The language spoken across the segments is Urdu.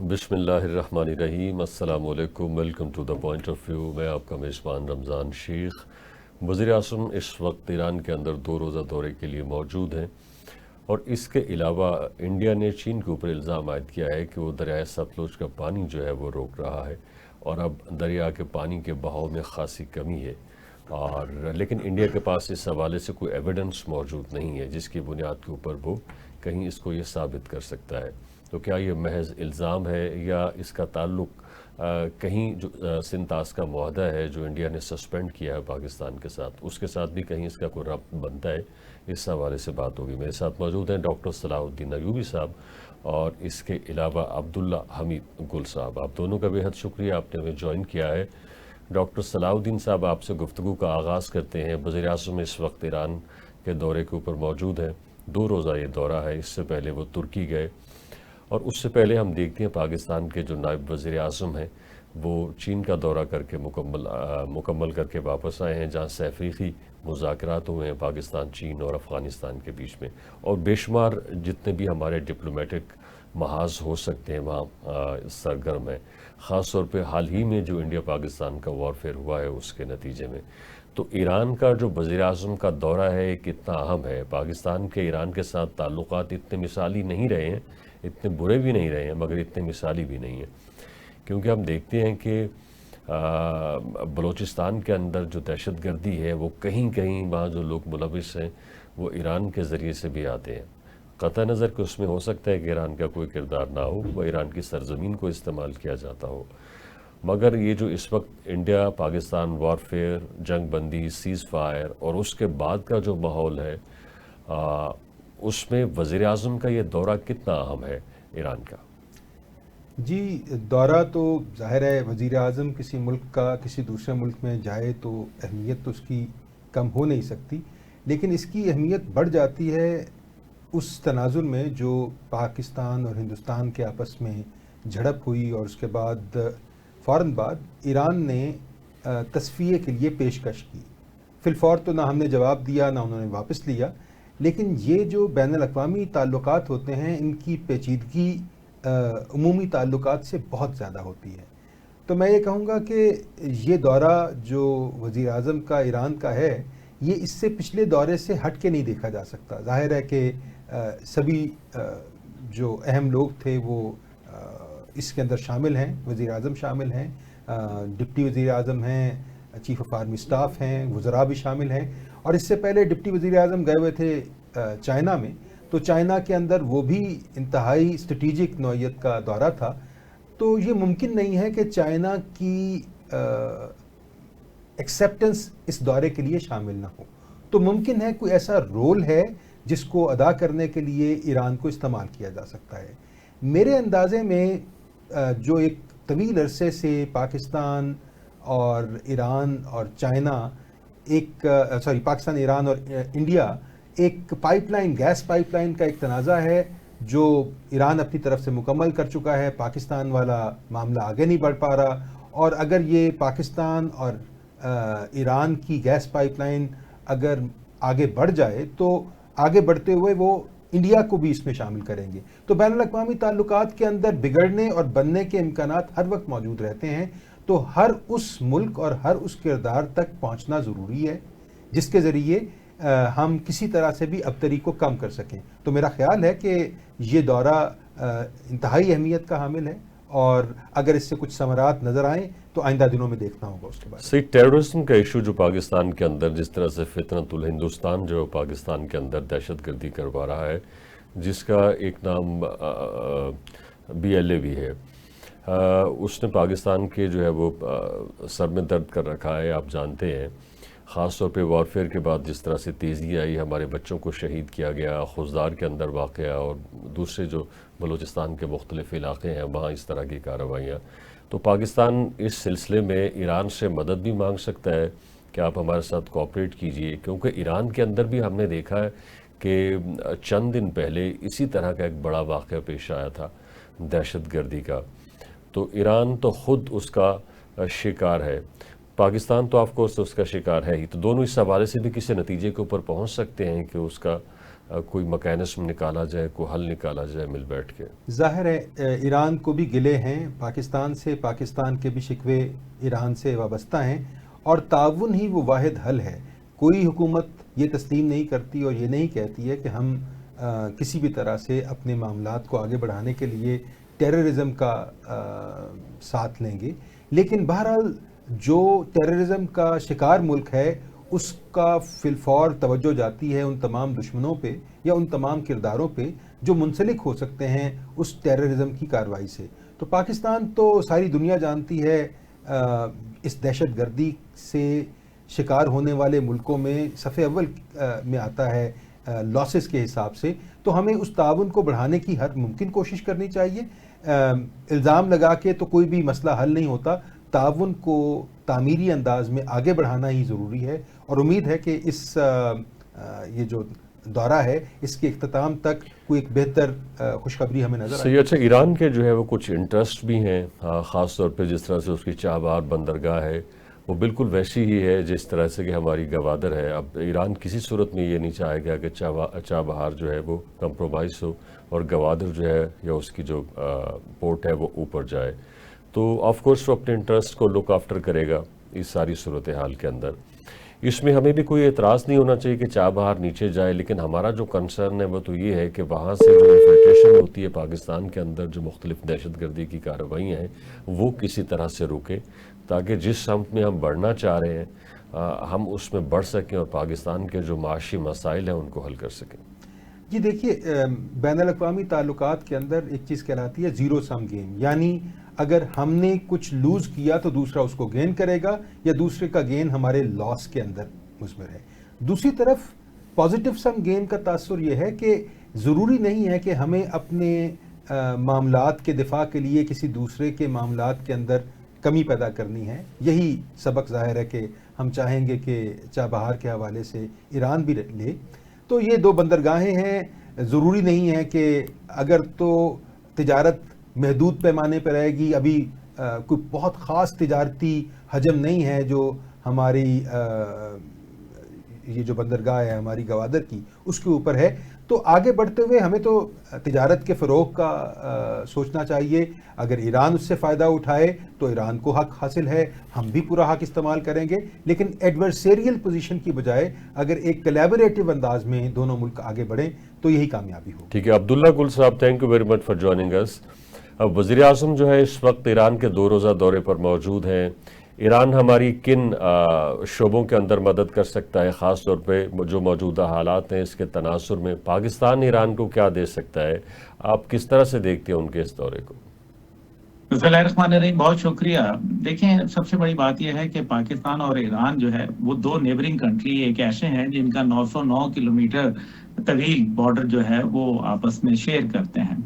بسم اللہ الرحمن الرحیم، السلام علیکم، welcome to the point of view. میں آپ کا میزبان رمضان شیخ۔ وزیر اعظم اس وقت ایران کے اندر 2 روزہ دورے کے لیے موجود ہیں، اور اس کے علاوہ انڈیا نے چین کے اوپر الزام عائد کیا ہے کہ وہ دریائے ستلج کا پانی جو ہے وہ روک رہا ہے، اور اب دریا کے پانی کے بہاؤ میں خاصی کمی ہے، لیکن انڈیا کے پاس اس حوالے سے کوئی ایویڈنس موجود نہیں ہے جس کی بنیاد کے اوپر وہ کہیں اس کو یہ ثابت کر سکتا ہے۔ تو کیا یہ محض الزام ہے یا اس کا تعلق کہیں جو سنتاس کا معاہدہ ہے جو انڈیا نے سسپینڈ کیا ہے پاکستان کے ساتھ، اس کے ساتھ بھی کہیں اس کا کوئی ربط بنتا ہے؟ اس حوالے سے بات ہوگی۔ میرے ساتھ موجود ہیں ڈاکٹر صلاح الدین ایوبی صاحب اور اس کے علاوہ عبداللہ حمید گل صاحب۔ آپ دونوں کا بے حد شکریہ، آپ نے ہمیں جوائن کیا ہے۔ ڈاکٹر صلاح الدین صاحب، آپ سے گفتگو کا آغاز کرتے ہیں۔ وزیر اعظم اس وقت ایران کے دورے کے اوپر موجود ہیں، 2 روزہ یہ دورہ ہے، اس سے پہلے وہ ترکی گئے، اور اس سے پہلے ہم دیکھتے ہیں پاکستان کے جو نائب وزیر اعظم ہیں وہ چین کا دورہ کر کے مکمل کر کے واپس آئے ہیں، جہاں سہ مذاکرات ہوئے ہیں پاکستان، چین اور افغانستان کے بیچ میں، اور بے شمار جتنے بھی ہمارے ڈپلومیٹک محاذ ہو سکتے ہیں وہاں سرگرم ہیں، خاص طور پہ حال ہی میں جو انڈیا پاکستان کا وارفیئر ہوا ہے اس کے نتیجے میں۔ تو ایران کا جو وزیر اعظم کا دورہ ہے یہ کتنا اہم ہے؟ پاکستان کے ایران کے ساتھ تعلقات اتنے مثالی نہیں رہے ہیں، اتنے برے بھی نہیں رہے ہیں، مگر اتنے مثالی بھی نہیں ہیں، کیونکہ ہم دیکھتے ہیں کہ بلوچستان کے اندر جو دہشت گردی ہے وہ کہیں کہیں وہاں جو لوگ ملوث ہیں وہ ایران کے ذریعے سے بھی آتے ہیں۔ قطع نظر کہ اس میں ہو سکتا ہے کہ ایران کا کوئی کردار نہ ہو، وہ ایران کی سرزمین کو استعمال کیا جاتا ہو، مگر یہ جو اس وقت انڈیا پاکستان وارفیئر، جنگ بندی، سیز فائر اور اس کے بعد کا جو ماحول ہے، اس میں وزیر اعظم کا یہ دورہ کتنا اہم ہے ایران کا؟ جی، دورہ تو ظاہر ہے وزیر اعظم کسی ملک کا کسی دوسرے ملک میں جائے تو اہمیت تو اس کی کم ہو نہیں سکتی، لیکن اس کی اہمیت بڑھ جاتی ہے اس تناظر میں جو پاکستان اور ہندوستان کے آپس میں جھڑپ ہوئی، اور اس کے بعد فوراً بعد ایران نے تصفیے کے لیے پیشکش کی۔ فی الفور تو نہ ہم نے جواب دیا نہ انہوں نے واپس لیا، لیکن یہ جو بین الاقوامی تعلقات ہوتے ہیں ان کی پیچیدگی عمومی تعلقات سے بہت زیادہ ہوتی ہے۔ تو میں یہ کہوں گا کہ یہ دورہ جو وزیر اعظم کا ایران کا ہے، یہ اس سے پچھلے دورے سے ہٹ کے نہیں دیکھا جا سکتا۔ ظاہر ہے کہ سبھی جو اہم لوگ تھے وہ اس کے اندر شامل ہیں، وزیر اعظم شامل ہیں، ڈپٹی وزیر اعظم ہیں، چیف آف آرمی اسٹاف ہیں، وزراء بھی شامل ہیں، اور اس سے پہلے ڈپٹی وزیر اعظم گئے ہوئے تھے چائنا میں، تو چائنا کے اندر وہ بھی انتہائی اسٹریٹجک نوعیت کا دورہ تھا۔ تو یہ ممکن نہیں ہے کہ چائنا کی ایکسیپٹنس اس دورے کے لیے شامل نہ ہو، تو ممکن ہے کوئی ایسا رول ہے جس کو ادا کرنے کے لیے ایران کو استعمال کیا جا سکتا ہے۔ میرے اندازے میں جو ایک طویل عرصے سے پاکستان اور ایران اور چائنا پاکستان، ایران اور انڈیا ایک pipeline, gas pipeline کا ایک تنازع ہے جو ایران اپنی طرف سے مکمل کر چکا ہے، پاکستان والا معاملہ آگے نہیں بڑھ پا رہا، اور اگر یہ پاکستان اور ایران کی گیس پائپ لائن اگر آگے بڑھ جائے تو آگے بڑھتے ہوئے وہ انڈیا کو بھی اس میں شامل کریں گے، تو بین الاقوامی تعلقات کے اندر بگڑنے اور بننے کے امکانات ہر وقت موجود رہتے ہیں۔ تو ہر اس ملک اور ہر اس کردار تک پہنچنا ضروری ہے جس کے ذریعے ہم کسی طرح سے بھی ابتری کو کم کر سکیں۔ تو میرا خیال ہے کہ یہ دورہ انتہائی اہمیت کا حامل ہے، اور اگر اس سے کچھ ثمرات نظر آئیں تو آئندہ دنوں میں دیکھنا ہوگا اس کے بعد۔ صحیح، ٹیررزم کا ایشو جو پاکستان کے اندر جس طرح سے فتنۃ الہندوستان جو پاکستان کے اندر دہشت گردی کروا رہا ہے، جس کا ایک نام BLA بھی ہے، اس نے پاکستان کے جو ہے وہ سر میں درد کر رکھا ہے۔ آپ جانتے ہیں خاص طور پہ وارفیئر کے بعد جس طرح سے تیزی آئی، ہمارے بچوں کو شہید کیا گیا، خوزدار کے اندر واقعہ اور دوسرے جو بلوچستان کے مختلف علاقے ہیں وہاں اس طرح کی کارروائیاں، تو پاکستان اس سلسلے میں ایران سے مدد بھی مانگ سکتا ہے کہ آپ ہمارے ساتھ کوآپریٹ کیجئے، کیونکہ ایران کے اندر بھی ہم نے دیکھا ہے کہ چند دن پہلے اسی طرح کا ایک بڑا واقعہ پیش آیا تھا دہشت گردی کا، تو ایران تو خود اس کا شکار ہے، پاکستان تو آف کورس اس کا شکار ہے ہی، تو دونوں اس حوالے سے بھی کسی نتیجے کے اوپر پہنچ سکتے ہیں کہ اس کا کوئی میکینزم نکالا جائے, کوئی حل نکالا جائے مل بیٹھ کے. ظاہر ہے ایران کو بھی گلے ہیں پاکستان سے, پاکستان کے بھی شکوے ایران سے وابستہ ہیں, اور تعاون ہی وہ واحد حل ہے. کوئی حکومت یہ تسلیم نہیں کرتی اور یہ نہیں کہتی ہے کہ ہم کسی بھی طرح سے اپنے معاملات کو آگے بڑھانے کے لیے ٹیررزم کا ساتھ لیں گے, لیکن بہرحال جو ٹیررزم کا شکار ملک ہے اس کا فی الفور توجہ جاتی ہے ان تمام دشمنوں پہ یا ان تمام کرداروں پہ جو منسلک ہو سکتے ہیں اس ٹیررزم کی کارروائی سے. تو پاکستان تو ساری دنیا جانتی ہے اس دہشت گردی سے شکار ہونے والے ملکوں میں صف اول میں آتا ہے لاسز کے حساب سے. تو ہمیں اس تعاون کو بڑھانے کی ہر ممکن کوشش کرنی چاہیے. الزام لگا کے تو کوئی بھی مسئلہ حل نہیں ہوتا, تعاون کو تعمیری انداز میں آگے بڑھانا ہی ضروری ہے, اور امید ہے کہ اس یہ جو دورہ ہے اس کے اختتام تک کوئی ایک بہتر خوشخبری ہمیں نظر آئے. اچھا, ایران کے جو ہے وہ کچھ انٹرسٹ بھی ہیں, خاص طور پہ جس طرح سے اس کی چابہار بندرگاہ ہے وہ بالکل ویسی ہی ہے جس طرح سے کہ ہماری گوادر ہے. اب ایران کسی صورت میں یہ نہیں چاہے گا کہ چابہار جو ہے وہ کمپرومائز ہو اور گوادر جو ہے یا اس کی جو پورٹ ہے وہ اوپر جائے. تو آف کورس وہ اپنے انٹرسٹ کو لک آفٹر کرے گا اس ساری صورتحال کے اندر. اس میں ہمیں بھی کوئی اعتراض نہیں ہونا چاہیے کہ چابہار نیچے جائے, لیکن ہمارا جو کنسرن ہے وہ تو یہ ہے کہ وہاں سے جو انفلٹریشن ہوتی ہے پاکستان کے اندر, جو مختلف دہشت گردی کی کارروائیاں ہیں وہ کسی طرح سے رکے, تاکہ جس سمت میں ہم بڑھنا چاہ رہے ہیں ہم اس میں بڑھ سکیں اور پاکستان کے جو معاشی مسائل ہیں ان کو حل کر سکیں. جی دیکھیے, بین الاقوامی تعلقات کے اندر ایک چیز کہلاتی ہے زیرو سم گیم, یعنی اگر ہم نے کچھ لوز کیا تو دوسرا اس کو گین کرے گا یا دوسرے کا گین ہمارے لاس کے اندر مثمر ہے. دوسری طرف پازیٹیو سم گیم کا تاثر یہ ہے کہ ضروری نہیں ہے کہ ہمیں اپنے معاملات کے دفاع کے لیے کسی دوسرے کے معاملات کے اندر کمی پیدا کرنی ہے. یہی سبق ظاہر ہے کہ ہم چاہیں گے کہ چابہار کے حوالے سے ایران بھی لے. تو یہ دو بندرگاہیں ہیں, ضروری نہیں ہے کہ اگر تو تجارت محدود پیمانے پر رہے گی, ابھی کوئی بہت خاص تجارتی حجم نہیں ہے جو ہماری یہ جو بندرگاہ ہے ہماری گوادر کی اس کے اوپر ہے, تو آگے بڑھتے ہوئے ہمیں تو تجارت کے فروغ کا سوچنا چاہیے. اگر ایران اس سے فائدہ اٹھائے تو ایران کو حق حاصل ہے, ہم بھی پورا حق استعمال کریں گے, لیکن ایڈورسیریل پوزیشن کی بجائے اگر ایک کلیبوریٹو انداز میں دونوں ملک آگے بڑھیں تو یہی کامیابی ہو. ٹھیک ہے, عبداللہ گل صاحب, thank you very much for joining us. اب وزیر اعظم جو ہے اس وقت ایران کے 2 روزہ دورے پر موجود ہیں. ایران ہماری کن شعبوں کے اندر مدد کر سکتا ہے, خاص طور پہ جو موجودہ حالات ہیں اس کے تناظر میں پاکستان ایران کو کیا دے سکتا ہے؟ آپ کس طرح سے دیکھتے ہیں ان کے اس دورے کو؟ بسم اللہ الرحمن الرحیم, بہت شکریہ. دیکھیں, سب سے بڑی بات یہ ہے کہ پاکستان اور ایران جو ہے وہ 2 نیبرنگ کنٹری ایک ایسے ہیں جن کا 909 کلومیٹر طویل بارڈر جو ہے وہ آپس میں شیئر کرتے ہیں.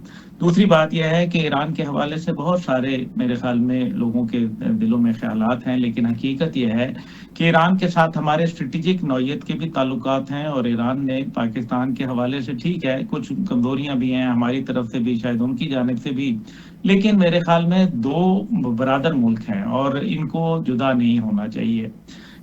دوسری بات یہ ہے کہ ایران کے حوالے سے بہت سارے میرے خیال میں لوگوں کے دلوں میں خیالات ہیں, لیکن حقیقت یہ ہے کہ ایران کے ساتھ ہمارے اسٹریٹجک نوعیت کے بھی تعلقات ہیں, اور ایران نے پاکستان کے حوالے سے ٹھیک ہے کچھ کمزوریاں بھی ہیں ہماری طرف سے بھی, شاید ان کی جانب سے بھی, لیکن میرے خیال میں 2 برادر ملک ہیں اور ان کو جدا نہیں ہونا چاہیے.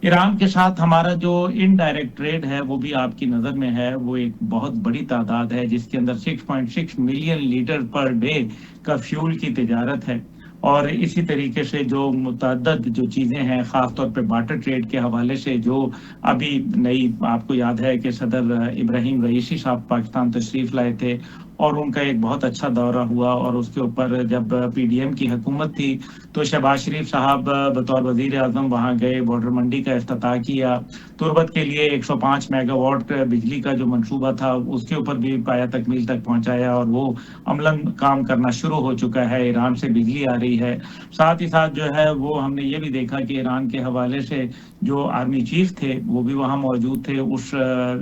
ایران کے ساتھ ہمارا جو انڈائریکٹ ٹریڈ ہے وہ بھی آپ کی نظر میں ہے, وہ ایک بہت بڑی تعداد ہے جس کے اندر 6.6 ملین لیٹر پر ڈے کا فیول کی تجارت ہے. اور اسی طریقے سے جو متعدد جو چیزیں ہیں خاص طور پہ بارٹر ٹریڈ کے حوالے سے, جو ابھی نئی آپ کو یاد ہے کہ صدر ابراہیم رئیسی صاحب پاکستان تشریف لائے تھے اور ان کا ایک بہت اچھا دورہ ہوا, اور اس کے اوپر جب پی ڈی ایم کی حکومت تھی تو شہباز شریف صاحب بطور وزیر اعظم وہاں گئے, بارڈر منڈی کا افتتاح کیا. تربت کے لیے 105 میگا واٹ بجلی کا جو منصوبہ تھا اس کے اوپر بھی پایا تکمیل تک پہنچایا, اور وہ عملاً کام کرنا شروع ہو چکا ہے. ایران سے بجلی آ رہی ہے. ساتھ ہی ساتھ جو ہے وہ ہم نے یہ بھی دیکھا کہ ایران کے حوالے سے جو آرمی چیف تھے وہ بھی وہاں موجود تھے اس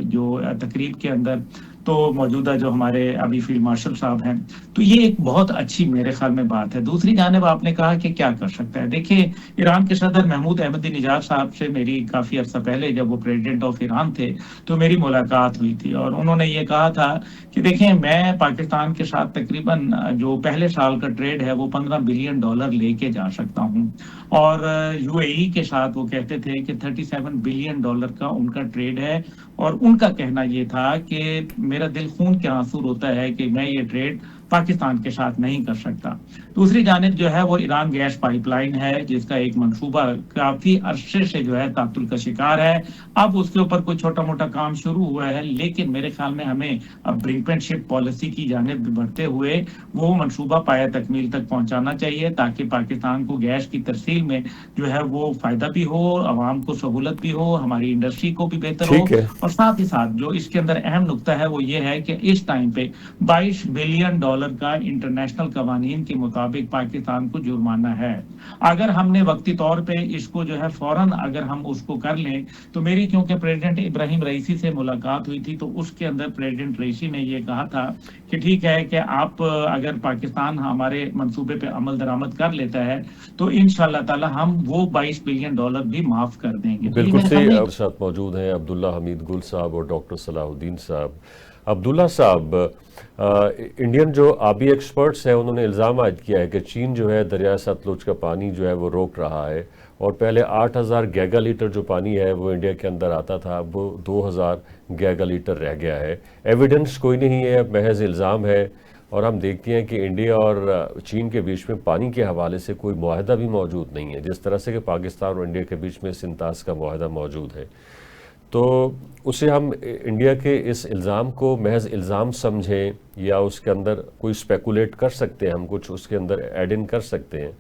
جو تقریب کے اندر. تو موجودہ جو ہمارے ابھی فیلڈ مارشل صاحب ہیں, تو یہ ایک بہت اچھی میرے خیال میں بات ہے. دوسری جانب آپ نے کہا کہ کیا کر سکتا ہے. دیکھیں, ایران کے صدر محمود احمدی نژاد صاحب سے میری کافی عرصہ پہلے جب وہ پریزیڈنٹ آف ایران تھے تو میری ملاقات ہوئی تھی, اور انہوں نے یہ کہا تھا کہ دیکھیں میں پاکستان کے ساتھ تقریباً جو پہلے سال کا ٹریڈ ہے وہ $15 بلین لے کے جا سکتا ہوں, اور یو اے ای کے ساتھ وہ کہتے تھے کہ $37 بلین کا ان کا ٹریڈ ہے, اور ان کا کہنا یہ تھا کہ میرا دل خون کے آنسو روتا ہے کہ میں یہ ٹریڈ پاکستان کے ساتھ نہیں کر سکتا۔ دوسری جانب جو ہے وہ ایران گیس پائپ لائن ہے، جس کا ایک منصوبہ کافی عرصے سے جو ہے تعطل کا شکار ہے۔ اب اس کے اوپر کوئی چھوٹا موٹا کام شروع ہوا ہے، لیکن میرے خیال میں ہمیں اب برنکمنٹ پالیسی کی جانب بڑھتے ہوئے وہ منصوبہ پایہ تکمیل تک پہنچانا چاہیے، تاکہ پاکستان کو گیس کی ترسیل میں جو ہے وہ فائدہ بھی ہو، عوام کو سہولت بھی ہو، ہماری انڈسٹری کو بھی بہتر ہو، ٹھیک ہے، اور ساتھ ہی ساتھ جو اس کے اندر اہم نقطہ ہے وہ یہ ہے کہ اس ٹائم پہ $22 بلین کا انٹرنیشنل قوانین کے مطابق پاکستان کو جرمانہ ہے۔ اگر ہم نے وقتی طور پہ اس کو جو ہے فوراً اگر ہم اس کو کر لیں تو میری کیونکہ پریزیڈنٹ ابراہیم رئیسی سے ملاقات ہوئی تھی، تو اس کے اندر پریزیڈنٹ رئیسی نے یہ کہا تھا کہ ٹھیک ہے کہ آپ اگر پاکستان ہمارے منصوبے پہ عمل درآمد کر لیتا ہے تو انشاءاللہ تعالی ہم وہ $22 بلین بھی معاف کر دیں گے۔ بالکل صحیح۔ آپ ساتھ موجود ہیں عبداللہ حمید گل صاحب اور ڈاکٹر صلاح الدین صاحب۔ عبداللہ صاحب، انڈین جو آبی ایکسپرٹس ہیں انہوں نے الزام عائد کیا ہے کہ چین جو ہے دریائے ستلج کا پانی جو ہے وہ روک رہا ہے، اور پہلے 8,000 گیگا لیٹر جو پانی ہے وہ انڈیا کے اندر آتا تھا، اب وہ 2,000 گیگا لیٹر رہ گیا ہے۔ ایویڈنس کوئی نہیں ہے، محض الزام ہے، اور ہم دیکھتے ہیں کہ انڈیا اور چین کے بیچ میں پانی کے حوالے سے کوئی معاہدہ بھی موجود نہیں ہے، جس طرح سے کہ پاکستان اور انڈیا کے بیچ میں سنتاز کا معاہدہ موجود ہے۔ تو اسے ہم انڈیا کے اس الزام کو محض الزام سمجھیں یا اس کے اندر کوئی سپیکولیٹ کر سکتے ہیں، ہم کچھ اس کے اندر ایڈ ان کر سکتے ہیں؟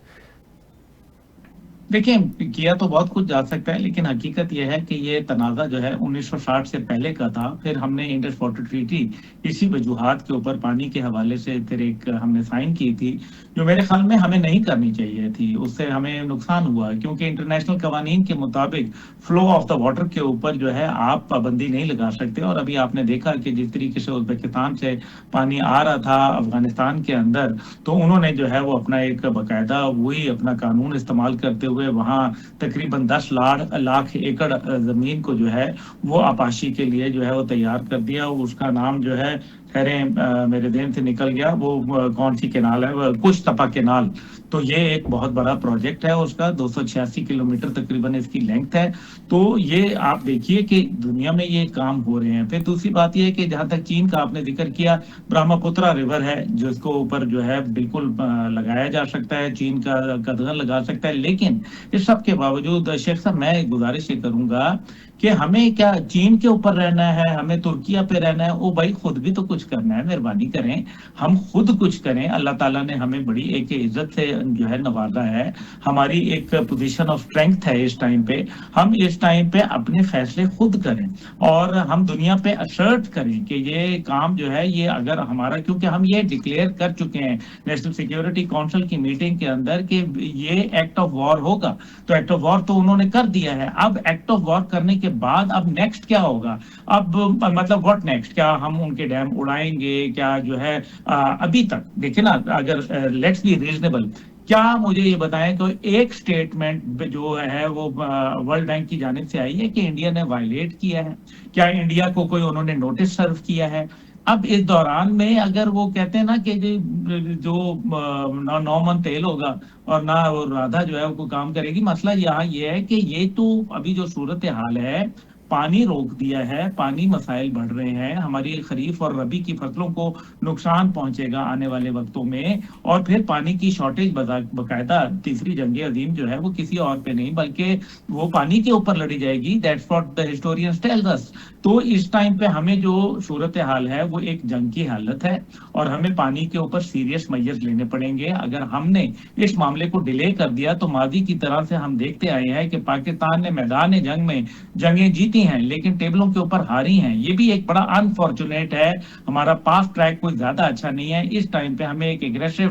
دیکھیں، کیا تو بہت کچھ جا سکتا ہے، لیکن حقیقت یہ ہے کہ یہ تنازع جو ہے 1960 سے پہلے کا تھا۔ پھر ہم نے انڈس واٹر ٹریٹی اسی وجوہات کے اوپر پانی کے حوالے سے پھر ایک ہم نے سائن کی تھی، جو میرے خیال میں ہمیں نہیں کرنی چاہیے تھی۔ اس سے ہمیں نقصان ہوا، کیونکہ انٹرنیشنل قوانین کے مطابق فلو آف دا واٹر کے اوپر جو ہے آپ پابندی نہیں لگا سکتے۔ اور ابھی آپ نے دیکھا کہ جس طریقے سے ازبکستان سے پانی آ رہا تھا افغانستان کے اندر، تو انہوں نے جو ہے وہ اپنا ایک باقاعدہ وہی اپنا قانون استعمال کرتے ہوئے وہاں تقریباً 10 لاکھ ایکڑ زمین کو جو ہے وہ آپاشی کے لیے جو ہے وہ تیار کر دیا۔ اس کا نام جو ہے خیریں میرے ذہن سے نکل گیا، وہ کون سی کینال ہے، کچھ تپا کینال۔ تو یہ ایک بہت بڑا پروجیکٹ ہے، اس کا 286 کلومیٹر تقریباً اس کی لینتھ ہے۔ تو یہ آپ دیکھیے کہ دنیا میں یہ کام ہو رہے ہیں۔ پھر دوسری بات یہ ہے کہ جہاں تک چین کا آپ نے ذکر کیا، برہما پترا ریور ہے جس کو اوپر جو ہے بالکل لگایا جا سکتا ہے، چین کا قدغن لگا سکتا ہے، لیکن اس سب کے باوجود شیخ صاحب میں ایک گزارش یہ کروں گا کہ ہمیں کیا چین کے اوپر رہنا ہے، ہمیں ترکیہ پہ رہنا ہے؟ او بھائی خود بھی تو کچھ کرنا ہے، مہربانی کریں ہم خود کچھ کریں۔ اللہ تعالیٰ نے ہمیں بڑی ایک عزت سے جو ہے نوازا ہے، ہماری ایک پوزیشن آف اسٹرینگتھ ہے اس ٹائم پہ، ہم اس ٹائم پہ اپنے فیصلے خود کریں اور ہم دنیا پہ اسرٹ کریں کہ یہ کام جو ہے یہ اگر ہمارا، کیونکہ ہم یہ ڈکلیئر کر چکے ہیں نیشنل سیکیورٹی کونسل کی میٹنگ کے اندر کہ یہ ایکٹ آف وار ہوگا، تو ایکٹ آف وار تو انہوں نے کر دیا ہے۔ اب ایکٹ آف وار کرنے کے بعد اب نیکسٹ کیا ہوگا؟ اب مطلب واٹ نیکسٹ؟ کیا ہم ان کے ڈیم اڑائیں گے؟ کیا جو ہے ابھی تک دیکھیں نا، اگر لیٹس بی ریزنیبل، کیا مجھے یہ بتائیں کہ ایک سٹیٹمنٹ جو ہے وہ ورلڈ بینک کی جانب سے آئی ہے کہ انڈیا نے وائلیٹ کیا ہے؟ کیا انڈیا کو کوئی انہوں نے نوٹس سرو کیا ہے؟ اب اس دوران میں اگر وہ کہتے ہیں نا کہ جو 9 من تیل ہوگا اور نہ وہ رادھا جو ہے وہ کام کرے گی، مسئلہ یہاں یہ ہے کہ یہ تو ابھی جو صورتحال ہے، پانی روک دیا ہے، پانی مسائل بڑھ رہے ہیں، ہماری خریف اور ربی کی فصلوں کو نقصان پہنچے گا آنے والے وقتوں میں، اور پھر پانی کی شارٹیج باقاعدہ تیسری جنگ عظیم جو ہے وہ کسی اور پہ نہیں بلکہ وہ پانی کے اوپر لڑی جائے گی۔ That's what the historians tell us. تو اس ٹائم پہ ہمیں جو صورتحال ہے وہ ایک جنگ کی حالت ہے، اور ہمیں پانی کے اوپر سیریس میجرز لینے پڑیں گے۔ اگر ہم نے اس معاملے کو ڈیلے کر دیا تو ماضی کی طرح سے ہم دیکھتے آئے ہیں کہ پاکستان نے میدان جنگ میں جنگیں جیتی ہیں لیکن ٹیبلوں کے اوپر ہاری ہیں۔ یہ بھی ایک بڑا انفارچونیٹ ہے، ہمارا پاسٹ ٹریک کوئی زیادہ اچھا نہیں ہے۔ اس ٹائم پہ ہمیں ایک ایگریسو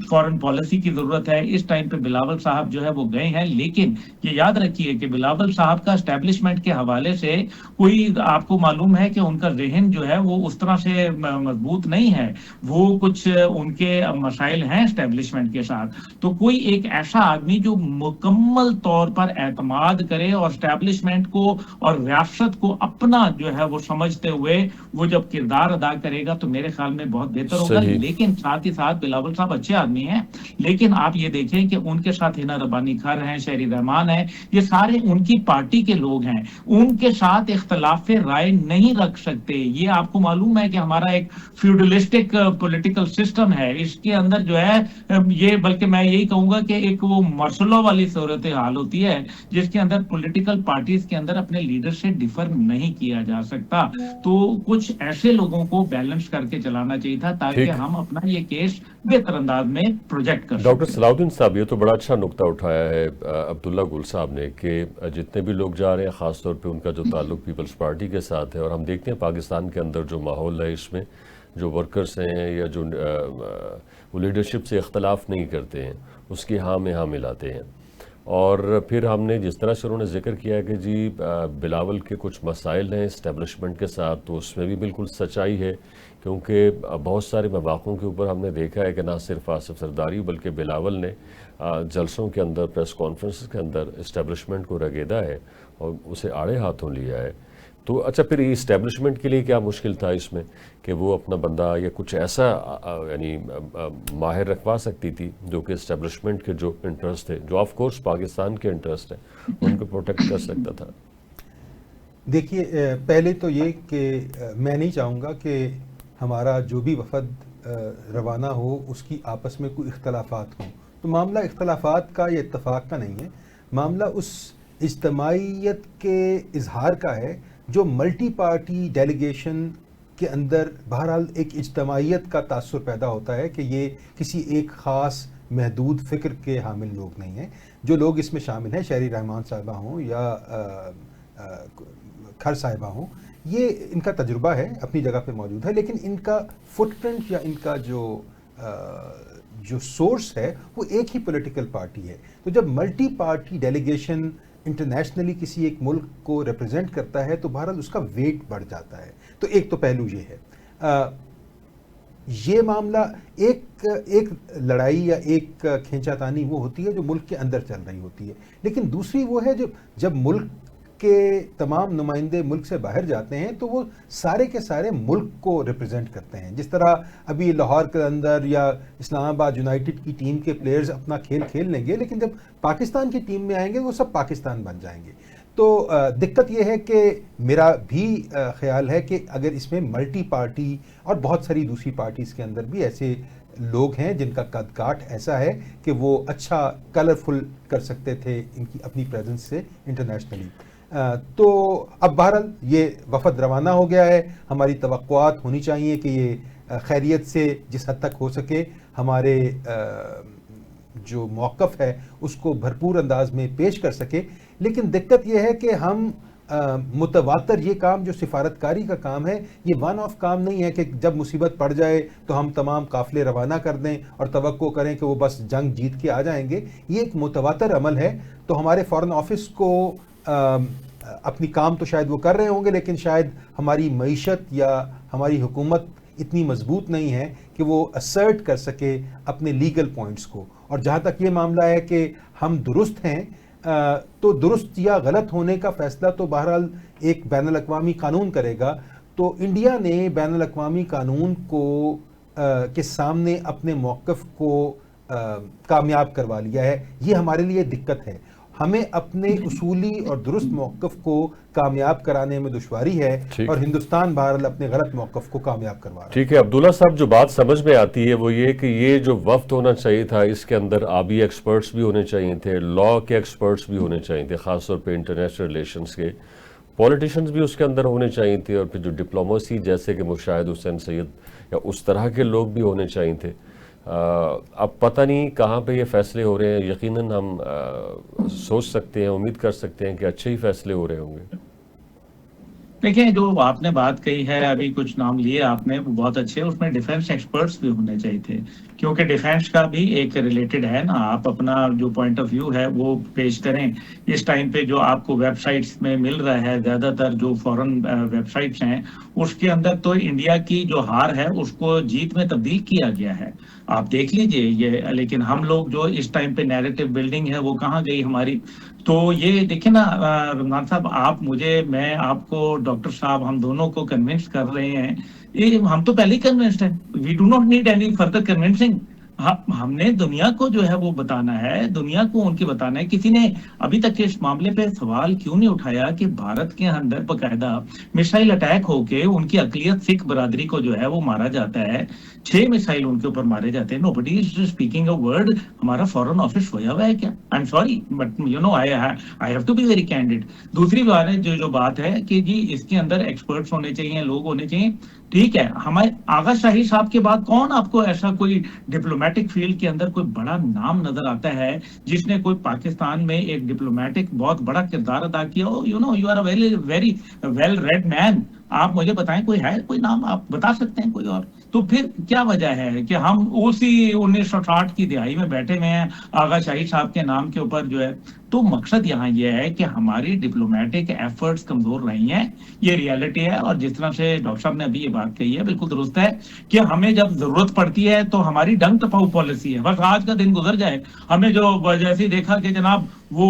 فورن پالیسی کی ضرورت ہے۔ اس ٹائم پہ بلاول صاحب جو ہے وہ گئے ہیں، لیکن یہ یاد رکھیے کہ بلاول صاحب کا اسٹیبلشمنٹ کے حوالے سے کوئی، آپ کو معلوم ہے کہ ان کا ذہن جو ہے وہ اس طرح سے مضبوط نہیں ہے، وہ کچھ ان کے مسائل ہیں اسٹیبلشمنٹ کے ساتھ۔ تو کوئی ایک ایسا آدمی جو مکمل طور پر اعتماد کرے اور اسٹیبلشمنٹ کو اور ریاست کو اپنا جو ہے وہ سمجھتے ہوئے وہ جب کردار ادا کرے گا تو میرے خیال میں بہت بہتر ہوگا. صحیح. لیکن ساتھ ہی ساتھ بلاول صاحب اچھے آدمی ہیں، لیکن آپ یہ دیکھیں کہ ان کے ساتھ ہنا ربانی خر ہیں، شہری رحمان ہیں، یہ سارے ان کی پارٹی کے لوگ ہیں، ان کے ساتھ اختلاف رائے نہیں رکھ سکتے. یہ آپ کو معلوم ہے کہ ہمارا ایک فیوڈلسٹک پولیٹیکل سسٹم ہے، اس کے اندر جو ہے یہ، بلکہ میں یہی کہوں گا کہ ایک وہ مرسلو والی صورت حال ہوتی ہے جس کے اندر پولیٹیکل پارٹیز کے اندر اپنے لیڈر سے ڈیفر نہیں کیا جا سکتا. تو کچھ ایسے لوگوں کو بیلنس کر کے چلانا چاہیے تھا تاکہ ٹھیک. ہم اپنا یہ کیس بہتر انداز میں پروجیکٹ کر ڈاکٹر سکیں. صلاح الدین صاحب، یہ تو بڑا اچھا نقطہ اٹھایا ہے عبداللہ گل صاحب نے کہ جتنے بھی لوگ جا رہے ہیں خاص طور پہ ان کا جو تعلق پیپلز پارٹی کے ساتھ ہے، اور ہم دیکھتے ہیں پاکستان کے اندر جو ماحول ہے اس میں جو ورکرز ہیں یا جو وہ لیڈرشپ سے اختلاف نہیں کرتے ہیں اس کی ہاں میں ہاں ملاتے ہیں. اور پھر ہم نے جس طرح سے انہوں نے ذکر کیا کہ جی بلاول کے کچھ مسائل ہیں اسٹیبلشمنٹ کے ساتھ، تو اس میں بھی بالکل سچائی ہے، کیونکہ بہت سارے مواقعوں کے اوپر ہم نے دیکھا ہے کہ نہ صرف آصف زرداری بلکہ بلاول نے جلسوں کے اندر، پریس کانفرنس کے اندر اسٹیبلشمنٹ کو رگیدا ہے اور اسے آڑے ہاتھوں لیا ہے. تو اچھا، پھر یہ اسٹیبلشمنٹ کے لیے کیا مشکل تھا اس میں کہ وہ اپنا بندہ یا کچھ ایسا یعنی ماہر رکھوا سکتی تھی جو کہ اسٹیبلشمنٹ کے جو انٹرسٹ تھے، جو آف کورس پاکستان کے انٹرسٹ ہیں، ان کو پروٹیکٹ کر سکتا تھا؟ دیکھیے، پہلے تو یہ کہ میں نہیں چاہوں گا کہ ہمارا جو بھی وفد روانہ ہو اس کی آپس میں کوئی اختلافات ہوں. تو معاملہ اختلافات کا یا اتفاق کا نہیں ہے، معاملہ اس اجتماعیت کے اظہار کا ہے جو ملٹی پارٹی ڈیلیگیشن کے اندر بہرحال ایک اجتماعیت کا تاثر پیدا ہوتا ہے کہ یہ کسی ایک خاص محدود فکر کے حامل لوگ نہیں ہیں. جو لوگ اس میں شامل ہیں، شہری رحمان صاحبہ ہوں یا کھر صاحبہ ہوں، یہ ان کا تجربہ ہے، اپنی جگہ پہ موجود ہے، لیکن ان کا فٹ پرنٹ یا ان کا جو سورس ہے وہ ایک ہی پولیٹیکل پارٹی ہے. تو جب ملٹی پارٹی ڈیلیگیشن انٹرنیشنلی کسی ایک ملک کو ریپرزینٹ کرتا ہے تو بہرحال اس کا ویٹ بڑھ جاتا ہے. تو ایک تو پہلو یہ ہے. یہ معاملہ ایک لڑائی یا ایک کھینچا تانی وہ ہوتی ہے جو ملک کے اندر چل رہی ہوتی ہے، لیکن دوسری وہ ہے جب ملک کے تمام نمائندے ملک سے باہر جاتے ہیں تو وہ سارے کے سارے ملک کو ریپرزینٹ کرتے ہیں. جس طرح ابھی لاہور کے اندر یا اسلام آباد یونائٹڈ کی ٹیم کے پلیئرز اپنا کھیل لیں گے، لیکن جب پاکستان کی ٹیم میں آئیں گے وہ سب پاکستان بن جائیں گے. تو دقت یہ ہے کہ میرا بھی خیال ہے کہ اگر اس میں ملٹی پارٹی اور بہت ساری دوسری پارٹیز کے اندر بھی ایسے لوگ ہیں جن کا قد کاٹ ایسا ہے کہ وہ اچھا کلرفل کر سکتے تھے ان کی اپنی پریزنس سے انٹرنیشنلی. تو اب بہرحال یہ وفد روانہ ہو گیا ہے. ہماری توقعات ہونی چاہیے کہ یہ خیریت سے جس حد تک ہو سکے ہمارے جو موقف ہے اس کو بھرپور انداز میں پیش کر سکے. لیکن دقت یہ ہے کہ ہم متواتر یہ کام جو سفارتکاری کا کام ہے یہ ون آف کام نہیں ہے کہ جب مصیبت پڑ جائے تو ہم تمام قافلے روانہ کر دیں اور توقع کریں کہ وہ بس جنگ جیت کے آ جائیں گے. یہ ایک متواتر عمل ہے. تو ہمارے فارن آفس کو اپنی کام تو شاید وہ کر رہے ہوں گے، لیکن شاید ہماری معیشت یا ہماری حکومت اتنی مضبوط نہیں ہے کہ وہ اسرٹ کر سکے اپنے لیگل پوائنٹس کو. اور جہاں تک یہ معاملہ ہے کہ ہم درست ہیں تو درست یا غلط ہونے کا فیصلہ تو بہرحال ایک بین الاقوامی قانون کرے گا. تو انڈیا نے بین الاقوامی قانون کو کے سامنے اپنے موقف کو کامیاب کروا لیا ہے. یہ ہمارے لیے دقت ہے. ہمیں اپنے اصولی اور درست موقف کو کامیاب کرانے میں دشواری ہے اور ہندوستان بہرحال اپنے غلط موقف کو کامیاب کروا رہا ہے. ٹھیک ہے عبداللہ صاحب، جو بات سمجھ میں آتی ہے وہ یہ کہ یہ جو وفد ہونا چاہیے تھا اس کے اندر آبی ایکسپرٹس بھی ہونے چاہیے تھے، لا کے ایکسپرٹس بھی ہونے چاہیے تھے، خاص طور پہ انٹرنیشنل ریلیشنز کے پولیٹیشنز بھی اس کے اندر ہونے چاہیے تھے، اور پھر جو ڈپلومیسی جیسے کہ مشاہد حسین سید یا اس طرح کے لوگ بھی ہونے چاہیے تھے. اب پتہ نہیں کہاں پہ یہ فیصلے ہو رہے ہیں. یقیناً ہم سوچ سکتے ہیں، امید کر سکتے ہیں کہ اچھے ہی فیصلے ہو رہے ہوں گے. دیکھیں، جو آپ نے بات کہی ہے، ابھی کچھ نام لیے آپ نے، وہ بہت اچھے. اس میں ڈیفینس ایکسپرٹس بھی ہونے چاہیے تھے کیونکہ ڈیفینس کا بھی ایک ریلیٹڈ ہے نا. آپ اپنا جو پوائنٹ آف ویو ہے وہ پیش کریں. اس ٹائم پہ جو آپ کو ویب سائٹس میں مل رہا ہے، زیادہ تر جو فورن ویب سائٹس ہیں اس کے اندر تو انڈیا کی جو ہار ہے اس کو جیت میں تبدیل کیا گیا ہے. آپ دیکھ لیجئے یہ. لیکن ہم لوگ جو اس ٹائم پہ نیریٹو بلڈنگ ہے وہ کہاں گئی ہماری. تو یہ دیکھیں نا رمضان صاحب، آپ مجھے، میں آپ کو، ڈاکٹر صاحب، ہم دونوں کو کنونس کر رہے ہیں. یہ ہم تو پہلے ہی کنونسڈ ہیں. We do not need any further convincing. ہم نے دنیا کو جو ہے وہ بتانا ہے، دنیا کو ان کی بتانا ہے. کسی نے ابھی تک اس معاملے پہ سوال کیوں نہیں اٹھایا کہ بھارت کے اندر باقاعدہ میسائل اٹیک ہو کے ان کی اقلیت سکھ برادری کو جو ہے وہ مارا جاتا ہے. 6 میسائل ان کے اوپر مارے جاتے ہیں. Nobody is speaking a word. ہمارا فورن آفس سویا ہوا ہے کیا؟ I am sorry but you know I have to be very candid. دوسری بات ہے جو بات ہے کہ جی اس کے اندر ایکسپرٹس ہونے چاہیے، لوگ ہونے چاہیے. ٹھیک ہے، ہمارے آغا شاہی صاحب کے بعد کون آپ کو ایسا کوئی ڈپلومیٹک فیلڈ کے اندر کوئی بڑا نام نظر آتا ہے جس نے کوئی پاکستان میں ایک ڈپلومیٹک بہت بڑا کردار ادا کیا ہو؟ You know you are a very very well read man. آپ مجھے بتائیں کوئی ہے، کوئی نام آپ بتا سکتے ہیں کوئی اور؟ تو پھر کیا وجہ ہے کہ ہم اسی 1960 کی دہائی میں بیٹھے ہوئے ہیں آغا شاہی صاحب کے نام کے اوپر جو ہے. تو مقصد یہاں یہ ہے کہ ہماری ڈپلومیٹک ایفرٹس کمزور رہی ہیں. یہ ریالٹی ہے. اور جس طرح سے ڈاکٹر صاحب نے ابھی یہ بات کہی ہے بالکل درست ہے کہ ہمیں جب ضرورت پڑتی ہے تو ہماری ڈنگ ٹپاؤ پالیسی ہے. بس آج کا دن گزر جائے، ہمیں جو جیسے ہی دیکھا کہ جناب وہ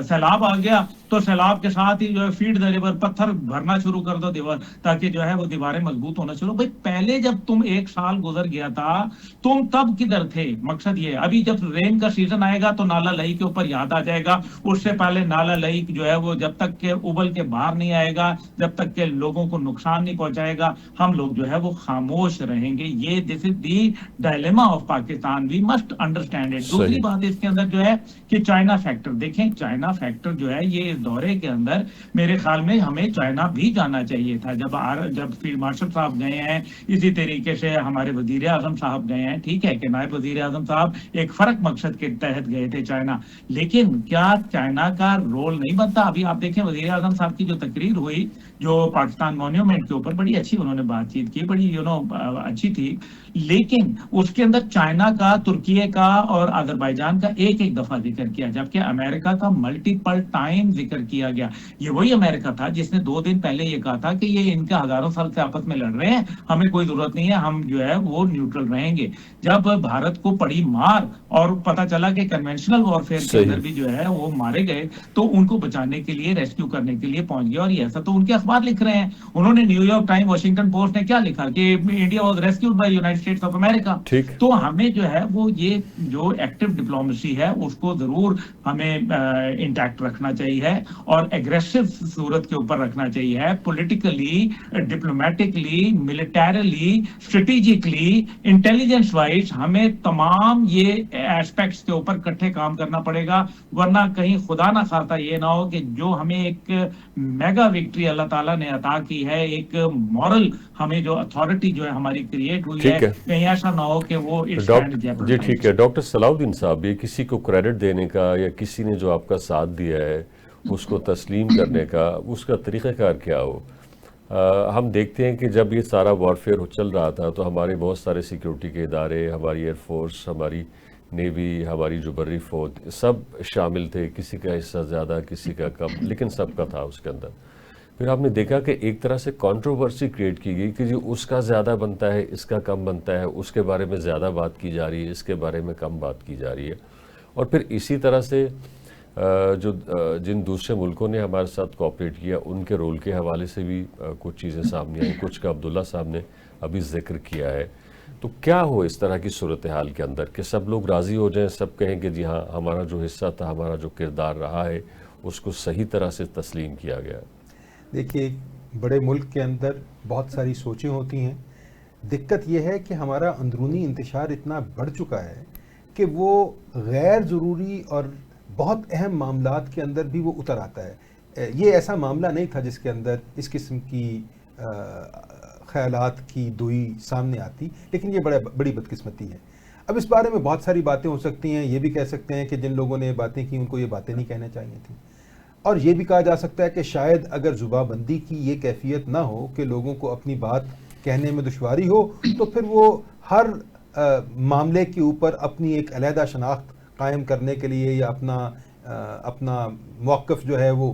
سیلاب آ گیا تو سیلاب کے ساتھ ہی جو ہے فیڈ دا ریور، پتھر بھرنا شروع کر دو دیوار، تاکہ جو ہے وہ دیواریں مضبوط ہونا شروع. بھائی پہلے جب تم 1 سال گزر گیا تھا تم تب کدھر تھے؟ مقصد یہ ہے ابھی جب رین کا سیزن آئے گا تو نالا لئی کے اوپر یاد آ جائے گا. اس سے پہلے نالا لئی جو ہے وہ جب تک کہ ابل کے باہر نہیں آئے گا، جب تک کہ لوگوں کو نقصان نہیں پہنچائے گا، ہم لوگ جو ہے وہ خاموش رہیں گے. یہ this is the dilemma of Pakistan. We must understand it. دوسری صحیح. بات اس کے اندر جو ہے کہ چائنا فیکٹر دیکھیں. چائنا فیکٹر جو ہے یہ اس دورے کے اندر میرے خیال میں ہمیں چائنا بھی جانا چاہیے تھا. جب فیلڈ مارشل صاحب گئے ہیں، اسی طریقے سے ہمارے وزیر اعظم صاحب گئے ہیں. ٹھیک ہے کہ نائب وزیر اعظم صاحب ایک فرق مقصد کے تحت گئے تھے چائنا، لیکن کیا چائنا کا رول نہیں بنتا؟ ابھی آپ دیکھیں وزیر اعظم صاحب کی جو تقریر ہوئی جو پاکستان مونیومنٹ کے اوپر، بڑی اچھی انہوں نے بات چیت کی، بڑی اچھی تھی. لیکن اس کے اندر چائنا کا، ترکیے کا اور آذربائیجان کا ایک دفعہ ذکر کیا، جبکہ امریکہ کا ملٹیپل ٹائم ذکر کیا گیا. یہ وہی امریکہ تھا جس نے 2 دن پہلے یہ کہا تھا کہ یہ ان کا ہزاروں سال سے آپس میں لڑ رہے ہیں، ہمیں کوئی ضرورت نہیں ہے، ہم جو ہے وہ نیوٹرل رہیں گے. جب بھارت کو پڑی مار اور پتا چلا کہ کنونشنل وارفیئر کے اندر بھی جو ہے وہ مارے گئے، تو ان کو بچانے کے لیے، ریسکیو کرنے کے لیے پہنچ گیا. اور یہ ایسا تو ان کے اخبار لکھ رہے ہیں. انہوں نے New York Time, Washington Post نے کیا لکھا کہ India was rescued by United States of America. تو ہمیں جو ہے وہ یہ جو ایکٹیو ڈپلومیسی ہے اس کو ضرور ہمیں انٹیکٹ رکھنا چاہیے اور ایگریسو صورت کے اوپر رکھنا چاہیے. Politically, diplomatically, militarily, strategically, intelligence wise ہمیں تمام یہ ایسپیکٹس کے اوپر اکٹھے کام کرنا پڑے گا، ورنہ کہیں خدا نہ خواستہ یہ نہ ہو کہ جو ہمیں ایک میگا وکٹری اللہ تعالیٰ نے عطا کی ہے، ایک مورل ہمیں جو اتھارٹی جو ہے ہماری کریٹ ہوئی ہے، کہیں ایسا نہ ہو کہ وہ جی ٹھیک ہے. ڈاکٹر صلاح الدین صاحب، یہ کسی کو کریڈٹ دینے کا یا کسی نے جو آپ کا ساتھ دیا ہے اس کو تسلیم کرنے کا، اس کا طریقہ کار کیا ہو؟ ہم دیکھتے ہیں کہ جب یہ سارا وارفیئر چل رہا تھا تو ہمارے بہت سارے سیکیورٹی کے ادارے، ہماری ایئر فورس، ہماری نیوی، ہماری جو بری فوج، سب شامل تھے. کسی کا حصہ زیادہ، کسی کا کم، لیکن سب کا تھا اس کے اندر. پھر آپ نے دیکھا کہ ایک طرح سے کنٹروورسی کریٹ کی گئی کہ جی اس کا زیادہ بنتا ہے، اس کا کم بنتا ہے، اس کے بارے میں زیادہ بات کی جا رہی ہے، اس کے بارے میں کم بات کی جا رہی ہے. اور پھر اسی طرح سے جن دوسرے ملکوں نے ہمارے ساتھ کوآپریٹ کیا ان کے رول کے حوالے سے بھی کچھ چیزیں سامنے آئیں، کچھ کا عبداللہ صاحب نے ابھی ذکر کیا ہے. تو کیا ہو اس طرح کی صورتحال کے اندر کہ سب لوگ راضی ہو جائیں، سب کہیں کہ جی ہاں ہمارا جو حصہ تھا، ہمارا جو کردار رہا ہے اس کو صحیح طرح سے تسلیم کیا گیا؟ دیکھیے، بڑے ملک کے اندر بہت ساری سوچیں ہوتی ہیں. دقت یہ ہے کہ ہمارا اندرونی انتشار اتنا بڑھ چکا ہے کہ وہ غیر ضروری اور بہت اہم معاملات کے اندر بھی وہ اتر آتا ہے. یہ ایسا معاملہ نہیں تھا جس کے اندر اس قسم کی خیالات کی دوئی سامنے آتی، لیکن یہ بڑی بدقسمتی ہے. اب اس بارے میں بہت ساری باتیں ہو سکتی ہیں. یہ بھی کہہ سکتے ہیں کہ جن لوگوں نے باتیں کی ان کو یہ باتیں نہیں کہنا چاہیے تھیں، اور یہ بھی کہا جا سکتا ہے کہ شاید اگر زبان بندی کی یہ کیفیت نہ ہو کہ لوگوں کو اپنی بات کہنے میں دشواری ہو، تو پھر وہ ہر معاملے کے اوپر اپنی ایک علیحدہ شناخت قائم کرنے کے لیے یا اپنا موقف جو ہے وہ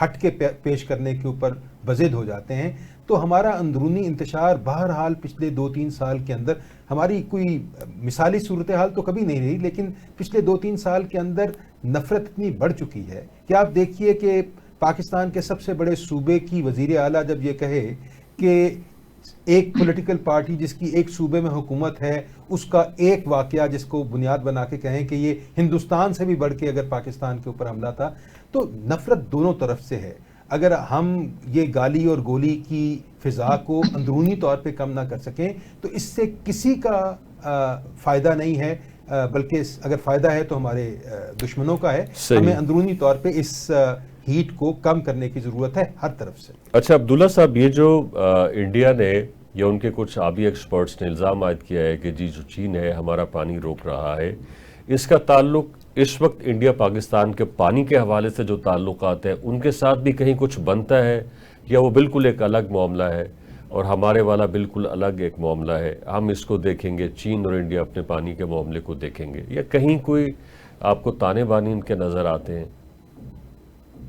ہٹ کے پیش کرنے کے اوپر بضد ہو جاتے ہیں. تو ہمارا اندرونی انتشار بہرحال پچھلے 2-3 سال کے اندر، ہماری کوئی مثالی صورتحال تو کبھی نہیں رہی، لیکن پچھلے 2-3 سال کے اندر نفرت اتنی بڑھ چکی ہے کہ آپ دیکھیے کہ پاکستان کے سب سے بڑے صوبے کی وزیر اعلیٰ جب یہ کہے کہ ایک پولیٹیکل پارٹی جس کی ایک صوبے میں حکومت ہے، اس کا ایک واقعہ جس کو بنیاد بنا کے کہیں کہ یہ ہندوستان سے بھی بڑھ کے اگر پاکستان کے اوپر حملہ تھا، تو نفرت دونوں طرف سے ہے۔ اگر ہم یہ گالی اور گولی کی فضا کو اندرونی طور پہ کم نہ کر سکیں تو اس سے کسی کا فائدہ نہیں ہے، بلکہ اگر فائدہ ہے تو ہمارے دشمنوں کا ہے۔ ہمیں اندرونی طور پہ اس ہیٹ کو کم کرنے کی ضرورت ہے ہر طرف سے۔ اچھا عبداللہ صاحب، یہ جو انڈیا نے یا ان کے کچھ آبی ایکسپرٹس نے الزام عائد کیا ہے کہ جو چین ہے ہمارا پانی روک رہا ہے، اس کا تعلق اس وقت انڈیا پاکستان کے پانی کے حوالے سے جو تعلقات ہیں ان کے ساتھ بھی کہیں کچھ بنتا ہے، یا وہ بالکل ایک الگ معاملہ ہے اور ہمارے والا بالکل الگ ایک معاملہ ہے؟ ہم اس کو دیکھیں گے، چین اور انڈیا اپنے پانی کے معاملے کو دیکھیں گے، یا کہیں کوئی آپ کو تانے بانی ان کے نظر آتے ہیں؟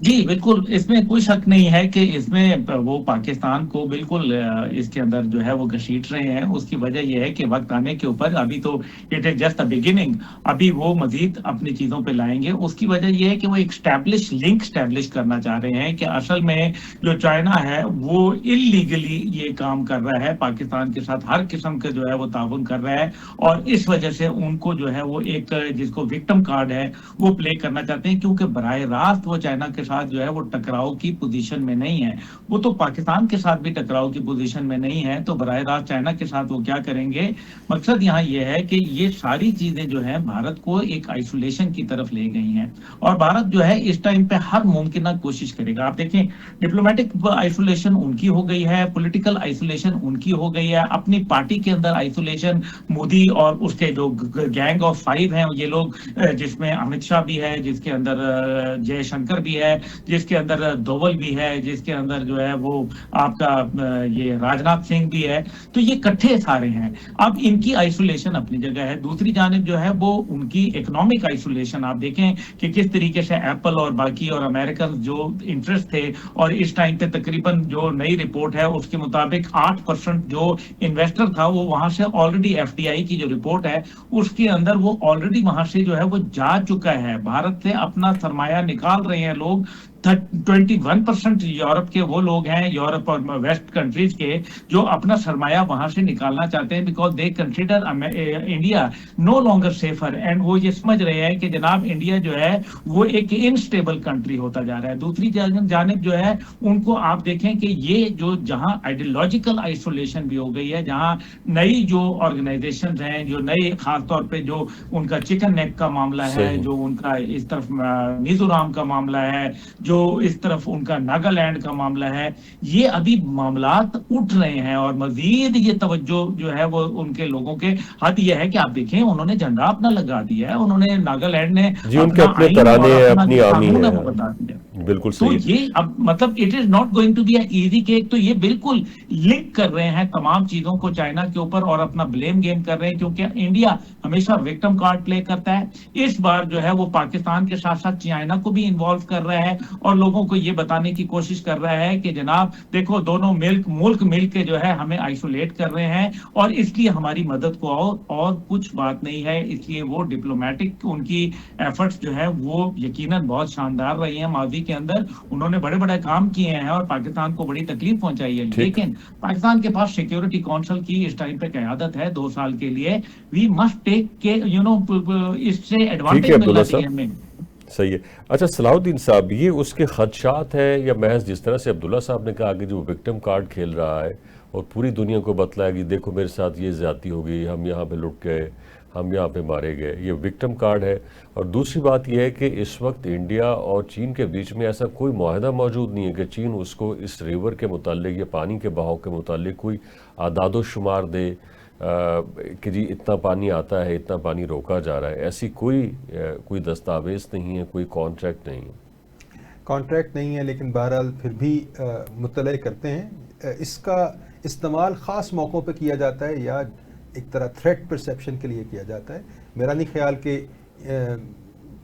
جی بالکل، اس میں کوئی شک نہیں ہے کہ اس میں وہ پاکستان کو بالکل اس کے اندر جو ہے وہ گھسیٹ رہے ہیں۔ اس کی وجہ یہ ہے کہ وقت آنے کے اوپر، ابھی تو اٹ از جسٹ بگننگ، ابھی وہ مزید اپنی چیزوں پہ لائیں گے۔ اس کی وجہ یہ ہے کہ وہ ایک لنک اسٹیبلش کرنا چاہ رہے ہیں کہ اصل میں جو چائنا ہے وہ انلیگلی یہ کام کر رہا ہے، پاکستان کے ساتھ ہر قسم کا جو ہے وہ تعاون کر رہا ہے، اور اس وجہ سے ان کو جو ہے وہ ایک جس کو وکٹم کارڈ ہے وہ پلے کرنا چاہتے ہیں، کیونکہ براہ راست وہ چائنا کے ساتھ جو ہے وہ ٹکراؤ کی پوزیشن میں نہیں ہے۔ وہ تو پاکستان کے ساتھ بھی ٹکراؤ کی پوزیشن میں نہیں ہے، تو براہ راست چائنا کے ساتھ وہ کیا کریں گے؟ مقصد یہاں یہ ہے کہ یہ ساری چیزیں جو ہیں بھارت کو ایک آئسولیشن کی طرف لے گئی ہیں، اور بھارت جو ہے اس ٹائم پہ ہر ممکنہ کوشش کرے گا۔ آپ دیکھیں، ڈپلومیٹک آئسولیشن ان کی ہو گئی ہے، پولیٹیکل آئسولیشن ان کی ہو گئی ہے، اپنی پارٹی کے اندر آئسولیشن، مودی اور اس کے جو گینگ آف 5 ہیں یہ لوگ، جس میں امت شاہ بھی ہے، جس کے اندر جے شنکر بھی ہے، جس کے اندر دوول بھی ہے، جس کے اندر جو ہے وہ آپ کا یہ راجناتھ سنگھ بھی ہے، تو یہ کٹھے سارے ہیں۔ اب ان کی آئسولیشن اپنی جگہ ہے، دوسری جانب جو ہے وہ ان کی اکنامک آئسولیشن آپ دیکھیں کہ کس طریقے سے ایپل اور باقی اور امریکن جو انٹرسٹ تھے، اور اس ٹائم پہ تقریباً جو نئی رپورٹ ہے اس کے مطابق 8% جو انویسٹر تھا وہ وہاں سے آلریڈی FDI کی جو رپورٹ ہے اس کے اندر وہ آلریڈی وہاں سے جو ہے وہ جا چکا ہے۔ بھارت سے اپنا سرمایہ نکال رہے ہیں لوگ۔ 21% یورپ کے وہ لوگ ہیں، یورپ اور ویسٹ کنٹریز کے، جو اپنا سرمایہ وہاں سے نکالنا چاہتے ہیں، because they consider India no longer safer, and وہ یہ سمجھ رہے ہیں کہ جناب انڈیا جو ہے وہ ایک انسٹیبل کنٹری ہوتا جا رہا ہے۔ دوسری جانب جو ہے ان کو آپ دیکھیں کہ یہ جو جہاں آئیڈیولوجیکل آئسولیشن بھی ہو گئی ہے، جہاں نئی جو آرگنائزیشنز ہیں، جو نئی خاص طور پہ جو ان کا چکن نیک کا معاملہ ہے، جو ان کا اس طرف میزورام کا معاملہ ہے، جو اس طرف ان کا ناگالینڈ کا معاملہ ہے، یہ ابھی معاملات اٹھ رہے ہیں، اور مزید یہ توجہ جو ہے وہ ان کے لوگوں کے حد یہ ہے کہ آپ دیکھیں انہوں نے جھنڈا اپنا لگا دیا ہے، انہوں نے ناگالینڈ نے ان کے اپنے ترانے ہیں، اپنی آرمی ہے، وہ بتا دیا۔ بالکل تو صحیح۔ یہ اب مطلب it is not going to be a easy cake, تو یہ بالکل لنک کر رہے ہیں تمام چیزوں کو چائنا کے اوپر، اور اپنا بلیم گیم کر رہے ہیں، کیونکہ انڈیا ہمیشہ وکٹم کارڈ پلے کرتا ہے۔ اس بار جو ہے وہ پاکستان کے ساتھ ساتھ چائنا کو بھی انوالو کر رہا ہے، اور لوگوں کو یہ بتانے کی کوشش کر رہا ہے کہ جناب دیکھو دونوں ملک مل کے جو ہے ہمیں آئسولیٹ کر رہے ہیں، اور اس لیے ہماری مدد کو آؤ، اور کچھ بات نہیں ہے۔ اس لیے وہ ڈپلومیٹک ان کی ایفرٹس جو ہے وہ یقیناً بہت شاندار رہی ہیں ماضی کے اندر، انہوں نے بڑے بڑے کام کیے ہیں اور پاکستان کو بڑی تکلیف پہنچائی ہے، لیکن پاکستان کے پاس سیکیورٹی کونسل کی اس ٹائم پہ قیادت ہے 2 سال کے لیے۔ وی مسٹ ٹیک اس سے ایڈوانٹیج ملنا چاہیے ہمیں۔ صحیح ہے۔ اچھا صلاح الدین صاحب، یہ اس کے خدشات ہیں یا محض جس طرح سے عبداللہ صاحب نے کہا کہ جو وکٹم کارڈ کھیل رہا ہے اور پوری دنیا کو بتلایا کہ دیکھو میرے ساتھ یہ زیادتی ہو گئی، ہم یہاں پہ لٹ گئے، ہم یہاں پہ مارے گئے، یہ وکٹم کارڈ ہے؟ اور دوسری بات یہ ہے کہ اس وقت انڈیا اور چین کے بیچ میں ایسا کوئی معاہدہ موجود نہیں ہے کہ چین اس کو اس ریور کے متعلق یا پانی کے بہاؤ کے متعلق کوئی اعداد و شمار دے کہ جی اتنا پانی آتا ہے، اتنا پانی روکا جا رہا ہے۔ ایسی کوئی دستاویز نہیں ہے، کوئی کانٹریکٹ نہیں ہے۔ کانٹریکٹ نہیں ہے، لیکن بہرحال پھر بھی مطلع کرتے ہیں۔ اس کا استعمال خاص موقعوں پہ کیا جاتا ہے، یا ایک طرح تھریٹ پرسیپشن کے لیے کیا جاتا ہے۔ میرا نہیں خیال کہ